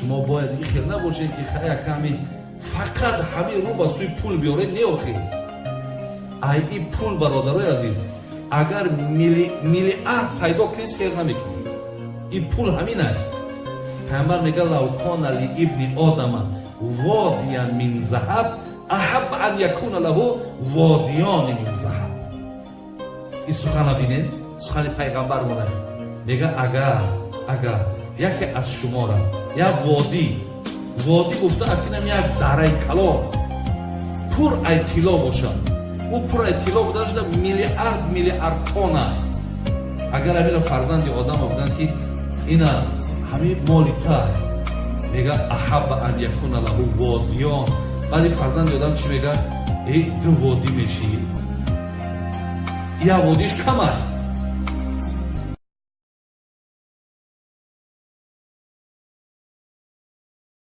شما باید این خیلی نباشه که خیلی کمی فقط همین رو با سوی پول بیاره نیوخی. این پول برادرای عزیز اگر میلیارد پیدا کنی سیر نمیکنی. این پول همینه. پیامبر میگه لو کان لابن آدم وادیا من ذهب احب ان یکون له وادیان من ذهب. این سخن ببینید، سخن پیغمبر مونه. میگه اگر یکی از شما را یک وادی گفته اکنم یک دره کلا پر ای طلا باشد، او پر ای طلا بوده شده میلیارد تونه. اگر همین فرزند آدم بودن که اینا همین مالی تای میگه احب ان یکون له وادیان. بعد فرزند آدم چی میگه؟ ای دو وادی میشی، یا وادیش کمه